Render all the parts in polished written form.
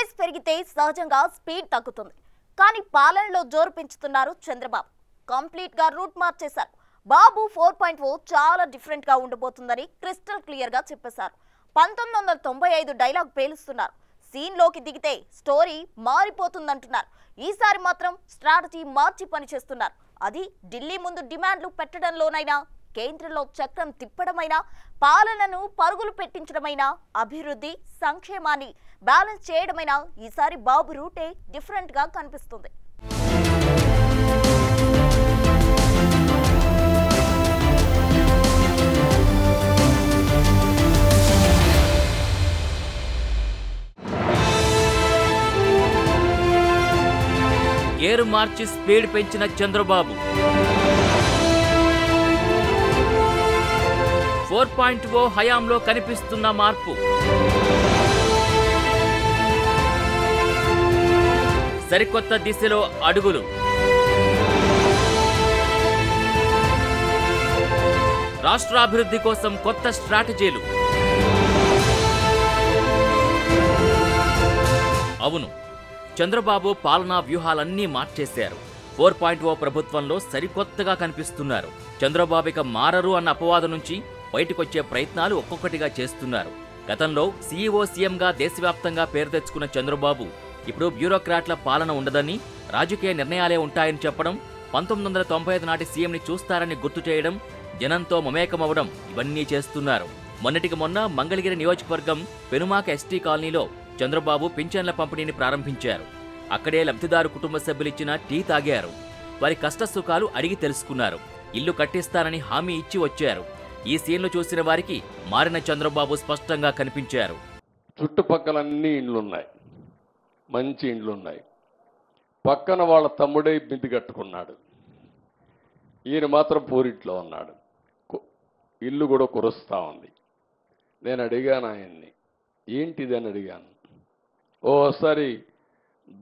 Space పెరిగితే సహజంగా speed తగ్గుతుంది. కానీ పాలనలో జోరు పెంచుతున్నారు చంద్రబాబు. కంప్లీట్ గా రూట్ మార్చేశారు. బాబు 4.0 చాలా డిఫరెంట్ గా ఉండబోతుందని క్రిస్టల్ క్లియర్ గా చెప్పేశారు. 1995 డైలాగ్ పేలుస్తున్నారు. సీన్ లోకి దిగితే స్టోరీ మారిపోతుందంటున్నారు. ఈసారి మాత్రం స్ట్రాటజీ మార్చి పనిచేస్తున్నారు. అది ఢిల్లీ ముందు డిమాండ్లు పెట్టడంలోనైనా, కేంద్రంలో చక్రం తిప్పడమైనా, పాలనను పరుగులు పెట్టించడమైనా, అభివృద్ధి సంక్షేమాన్ని బ్యాలెన్స్ చేయడమైనా ఈసారి బాబు రూటే డిఫరెంట్ గా కనిపిస్తుంది. గేరు మార్చి స్పీడ్ పెంచిన చంద్రబాబు 4.0 హయాంలో కనిపిస్తున్న మార్పు. సరికొత్త దిశలో అడుగులు. రాష్ట్రాభివృద్ధి కోసం కొత్త స్ట్రాటజీలు. అవును, చంద్రబాబు పాలనా వ్యూహాలన్నీ మార్చేశారు. 4.0 ప్రభుత్వంలో సరికొత్తగా కనిపిస్తున్నారు. చంద్రబాబు ఇక మారరు అన్న అపవాదం నుంచి బయటకొచ్చే ప్రయత్నాలు ఒక్కొక్కటిగా చేస్తున్నారు. గతంలో సీఈఓ సీఎంగా దేశవ్యాప్తంగా పేరు తెచ్చుకున్న చంద్రబాబు ఇప్పుడు బ్యూరోక్రాట్ల పాలన ఉండదని, రాజకీయ నిర్ణయాలే ఉంటాయని చెప్పడం, 1995 నాటి సీఎంని చూస్తారని గుర్తు చేయడం, జనంతో మమేకమవడం ఇవన్నీ చేస్తున్నారు. మొన్నటికి మొన్న మంగళగిరి నియోజకవర్గం పెనుమాక ఎస్టీ కాలనీలో చంద్రబాబు పింఛన్ల పంపిణీని ప్రారంభించారు. అక్కడే లబ్ధిదారు కుటుంబ సభ్యులిచ్చిన టీ తాగారు. వారి కష్టసుఖాలు అడిగి తెలుసుకున్నారు. ఇల్లు కట్టిస్తానని హామీ ఇచ్చి వచ్చారు. ఈ సీన్లు చూసిన వారికి మారిన చంద్రబాబు స్పష్టంగా కనిపించారు. చుట్టుపక్కలన్నీ ఇండ్లున్నాయి, మంచి ఇండ్లున్నాయి. పక్కన వాళ్ళ తమ్ముడే మిద్ది కట్టుకున్నాడు. ఈయన మాత్రం పూరిట్లో ఉన్నాడు. ఇల్లు కూడా కురుస్తా ఉంది. నేను అడిగాను ఆయన్ని, ఏంటిది అని అడిగాను. ఓసారి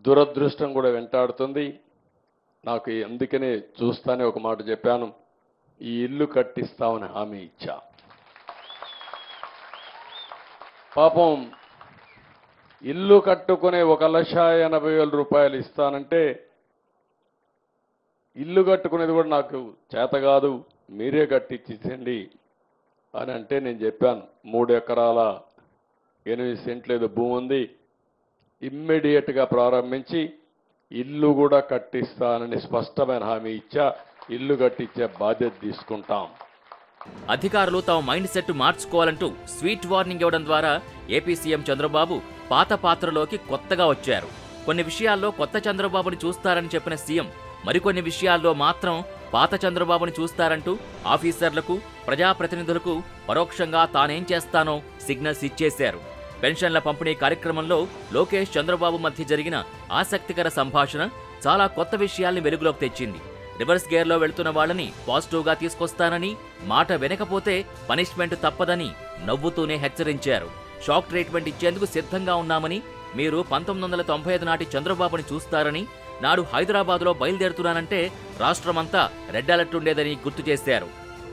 దురదృష్టం కూడా వెంటాడుతుంది నాకు. అందుకనే చూస్తానే ఒక మాట చెప్పాను, ఈ ఇల్లు కట్టిస్తామని హామీ ఇచ్చా. పాపం ఇల్లు కట్టుకునే 1,80,000 రూపాయలు ఇస్తానంటే, ఇల్లు కట్టుకునేది కూడా నాకు చేత కాదు, మీరే కట్టించండి అని అంటే నేను చెప్పాను, 3 ఎకరాల 8 సెంట్లు ఏదో భూమి ఉంది, ఇమ్మీడియట్గా ప్రారంభించి ఇల్లు కూడా కట్టిస్తానని స్పష్టమైన హామీ ఇచ్చా. ఇల్లు కట్టించే బాధ్యత తీసుకుంటాం. అధికారులు తమ మైండ్ సెట్ మార్చుకోవాలంటూ స్వీట్ వార్నింగ్ ఇవ్వడం ద్వారా ఏపీ సీఎం చంద్రబాబు పాత పాత్రలోకి కొత్తగా వచ్చారు. కొన్ని విషయాల్లో కొత్త చంద్రబాబుని చూస్తారని చెప్పిన సీఎం మరికొన్ని విషయాల్లో మాత్రం పాత చంద్రబాబుని చూస్తారంటూ ఆఫీసర్లకు, ప్రజాప్రతినిధులకు పరోక్షంగా తానేం చేస్తానో సిగ్నల్స్ ఇచ్చేశారు. పెన్షన్ల పంపిణీ కార్యక్రమంలో లోకేష్ చంద్రబాబు మధ్య జరిగిన ఆసక్తికర సంభాషణ చాలా కొత్త విషయాల్ని వెలుగులోకి తెచ్చింది. రివర్స్ గేర్లో వెళుతున్న వాళ్ళని పాజిటివ్గా తీసుకొస్తానని, మాట వినకపోతే పనిష్మెంట్ తప్పదని నవ్వుతూనే హెచ్చరించారు. షాక్ ట్రీట్మెంట్ ఇచ్చేందుకు సిద్ధంగా ఉన్నామని, మీరు 1995 నాటి చంద్రబాబుని చూస్తారని, నాడు హైదరాబాద్లో బయలుదేరుతున్నానంటే రాష్ట్రమంతా రెడ్ అలర్ట్ ఉండేదని గుర్తు చేశారు.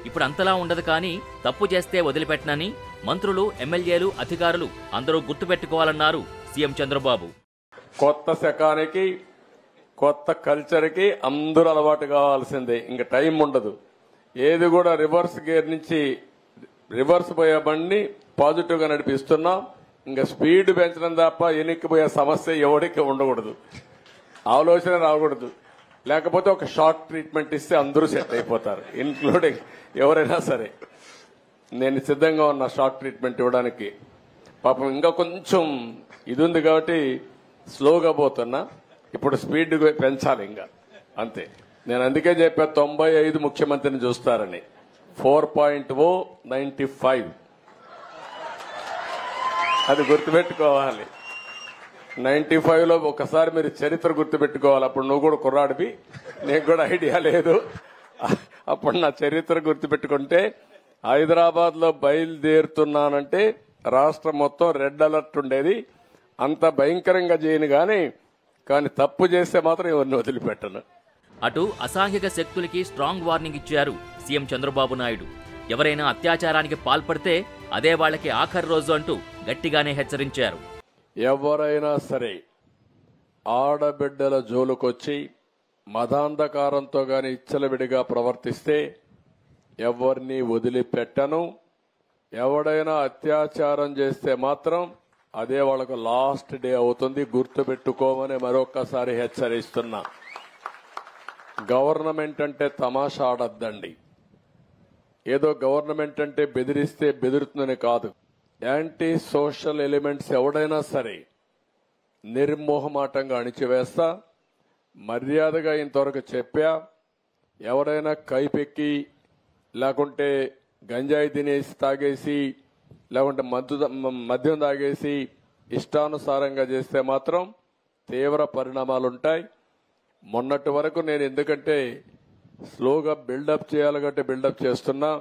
ఇప్పుడు అంతలా ఉండదు, కానీ తప్పు చేస్తే వదిలిపెట్టనని మంత్రులు, ఎమ్మెల్యేలు, అధికారులు అందరూ గుర్తుపెట్టుకోవాలన్నారు సీఎం చంద్రబాబు. కొత్త శకానికి, కొత్త కల్చర్కి అందరూ అలవాటు కావాల్సిందే. ఇంకా టైం ఉండదు. ఏది కూడా రివర్స్ గేర్ నుంచి రివర్స్ పోయే బండిని పాజిటివ్గా నడిపిస్తున్నాం. ఇంకా స్పీడ్ పెంచడం తప్ప ఎనిక్కిపోయే సమస్య ఎవరికి ఉండకూడదు, ఆలోచన రాకూడదు. లేకపోతే ఒక షార్ట్ ట్రీట్మెంట్ ఇస్తే అందరూ సెట్ అయిపోతారు, ఇన్క్లూడింగ్ ఎవరైనా సరే. నేను సిద్ధంగా ఉన్న షార్ట్ ట్రీట్మెంట్ ఇవ్వడానికి. పాపం ఇంకా కొంచెం ఇది ఉంది కాబట్టి స్లోగా పోతున్నా. ఇప్పుడు స్పీడ్ పెంచాలి ఇంకా, అంతే. నేను అందుకే చెప్పా 95 ముఖ్యమంత్రిని చూస్తారని. 4.0 95 అది గుర్తుపెట్టుకోవాలి. 95లో ఒకసారి మీరు చరిత్ర గుర్తుపెట్టుకోవాలి. అప్పుడు నువ్వు కూడా కుర్రాడివి, నీకు కూడా ఐడియా లేదు. అప్పుడు నా చరిత్ర గుర్తుపెట్టుకుంటే, హైదరాబాద్లో బయలుదేరుతున్నానంటే రాష్ట్రం మొత్తం రెడ్ అలర్ట్ ఉండేది. అంత భయంకరంగా చేయను కానీ తప్పు చేస్తే మాత్రం ఎవరిని వదిలిపెట్టను. అటు అసాంఘిక శక్తులకి స్ట్రాంగ్ వార్నింగ్ ఇచ్చారు సీఎం చంద్రబాబు నాయుడు. ఎవరైనా అత్యాచారానికి పాల్పడితే అదే వాళ్ళకి ఆఖరి రోజు అంటూ గట్టిగానే హెచ్చరించారు. ఎవరైనా సరే ఆడబిడ్డల జోలుకొచ్చి మదాంధకారంతో గాని ఇచ్చలవిడిగా ప్రవర్తిస్తే ఎవరిని వదిలిపెట్టను. ఎవడైనా అత్యాచారం చేస్తే మాత్రం అదే వాళ్ళకు లాస్ట్ డే అవుతుంది, గుర్తుపెట్టుకోమని మరొక్కసారి హెచ్చరిస్తున్నా. గవర్నమెంట్ అంటే తమాషా ఆడద్దండి. ఏదో గవర్నమెంట్ అంటే బెదిరిస్తే బెదురుతుందని కాదు. యాంటీ సోషల్ ఎలిమెంట్స్ ఎవడైనా సరే నిర్మోహమాటంగా అణిచివేస్తా. మర్యాదగా ఇంతవరకు చెప్పా. ఎవరైనా కైపెక్కి లేకుంటే గంజాయి తినేసి తాగేసి లేకుంటే మద్యం తాగేసి ఇష్టానుసారంగా చేస్తే మాత్రం తీవ్ర పరిణామాలుంటాయి. మొన్నటి వరకు నేను ఎందుకంటే స్లోగా బిల్డప్ చేయాలి కాబట్టి బిల్డప్ చేస్తున్నా.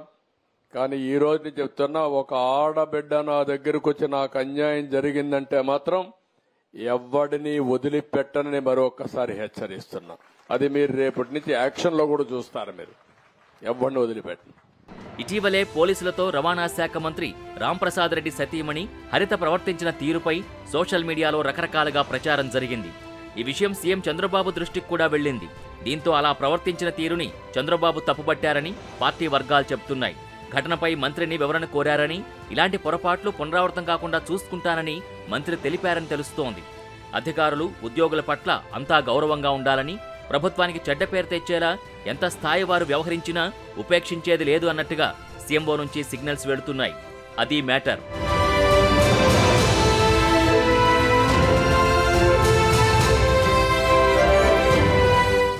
కానీ ఈ రోజు నేను చెప్తున్నా, ఒక ఆడబిడ్డ నా దగ్గరకు వచ్చి నాకు అన్యాయం జరిగిందంటే మాత్రం ఎవడిని వదిలిపెట్టనని మరొకసారి హెచ్చరిస్తున్నా. అది మీరు రేపటి నుంచి యాక్షన్లో కూడా చూస్తారు. మీరు ఎవడిని వదిలిపెట్టను. ఇటీవలే పోలీసులతో రవాణా శాఖ మంత్రి రాంప్రసాద్ రెడ్డి సతీమణి హరిత ప్రవర్తించిన తీరుపై సోషల్ మీడియాలో రకరకాలుగా ప్రచారం జరిగింది. ఈ విషయం సీఎం చంద్రబాబు దృష్టికి కూడా వెళ్లింది. దీంతో అలా ప్రవర్తించిన తీరుని చంద్రబాబు తప్పుపట్టారని పార్టీ వర్గాలు చెబుతున్నాయి. ఘటనపై మంత్రిని వివరణ కోరారని, ఇలాంటి పొరపాట్లు పునరావృతం కాకుండా చూసుకుంటానని మంత్రి తెలిపారని తెలుస్తోంది. అధికారులు, ఉద్యోగుల పట్ల అంతా గౌరవంగా ఉండాలని, ప్రభుత్వానికి చెడ్డ పేరు తెచ్చేలా ఎంత స్థాయి వారు వ్యవహరించినా ఉపేక్షించేది లేదు అన్నట్టుగా సీఎంఓ నుంచి సిగ్నల్స్ వెళుతున్నాయి. అది మ్యాటర్.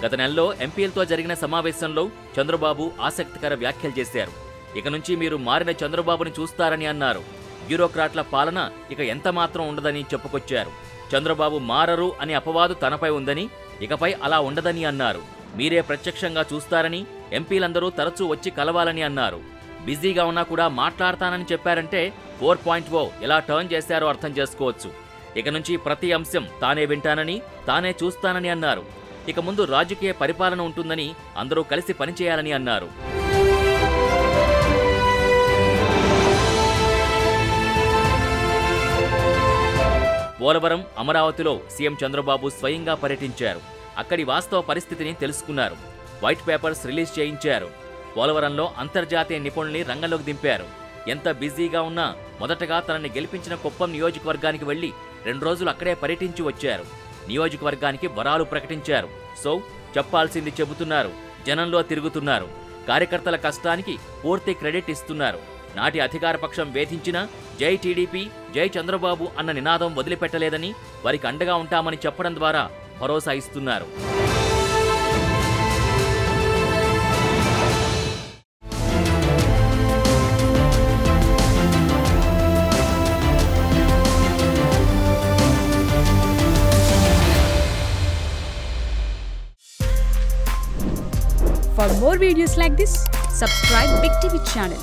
గత నెలలో ఎంపీలతో జరిగిన సమావేశంలో చంద్రబాబు ఆసక్తికర వ్యాఖ్యలు చేశారు. ఇక నుంచి మీరు మారిన చంద్రబాబుని చూస్తారని అన్నారు. బ్యూరోక్రాట్ల పాలన ఇక ఎంత మాత్రం ఉండదని చెప్పుకొచ్చారు. చంద్రబాబు మారరు అని అపవాదు తనపై ఉందని, ఇకపై అలా ఉండదని అన్నారు. మీరే ప్రత్యక్షంగా చూస్తారని, ఎంపీలందరూ తరచూ వచ్చి కలవాలని అన్నారు. బిజీగా ఉన్నా కూడా మాట్లాడతానని చెప్పారంటే 4.0 ఎలా టర్న్ చేశారో అర్థం చేసుకోవచ్చు. ఇక నుంచి ప్రతి అంశం తానే వింటానని, తానే చూస్తానని అన్నారు. ఇక ముందు రాజకీయ పరిపాలన ఉంటుందని, అందరూ కలిసి పనిచేయాలని అన్నారు. పోలవరం, అమరావతిలో సీఎం చంద్రబాబు స్వయంగా పర్యటించారు. అక్కడి వాస్తవ పరిస్థితిని తెలుసుకున్నారు. వైట్ పేపర్స్ రిలీజ్ చేయించారు. పోలవరంలో అంతర్జాతీయ నిపుణుల్ని రంగంలోకి దింపారు. ఎంత బిజీగా ఉన్నా మొదటగా తనని గెలిపించిన కుప్పం నియోజకవర్గానికి వెళ్లి 2 రోజులు అక్కడే పర్యటించి వచ్చారు. నియోజకవర్గానికి వరాలు ప్రకటించారు. సో చెప్పాల్సింది చెబుతున్నారు. జనంలో తిరుగుతున్నారు. కార్యకర్తల కష్టానికి పూర్తి క్రెడిట్ ఇస్తున్నారు. నాటి అధికార పక్షం వేధించినా జై టీడీపీ, జై చంద్రబాబు అన్న నినాదం వదిలిపెట్టలేదని, వారికి అండగా ఉంటామని చెప్పడం ద్వారా భరోసా ఇస్తున్నారు. For more videos like this, subscribe Big TV channel.